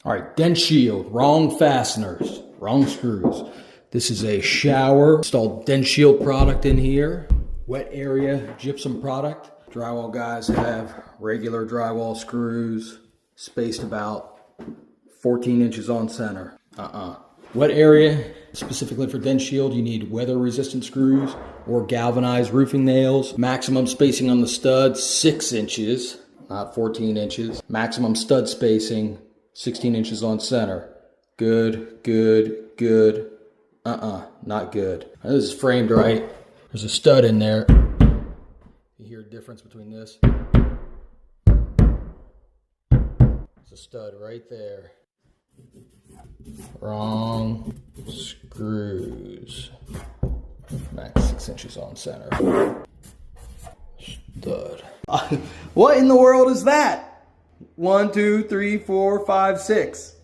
All right, dent shield, wrong fasteners, wrong screws. This is a shower installed dent shield product in here. Wet area gypsum product. Drywall guys have regular drywall screws spaced about 14 inches on center. Wet area, specifically for dent shield, you need weather resistant screws or galvanized roofing nails. Maximum spacing on the stud, 6 inches, not 14 inches. Maximum stud spacing, 16 inches on center. Good, good, good. Not good. Now, this is framed right. There's a stud in there. You hear a difference between this? There's a stud right there. Wrong screws. Max 6 inches on center. Stud. What in the world is that? 1, 2, 3, 4, 5, 6.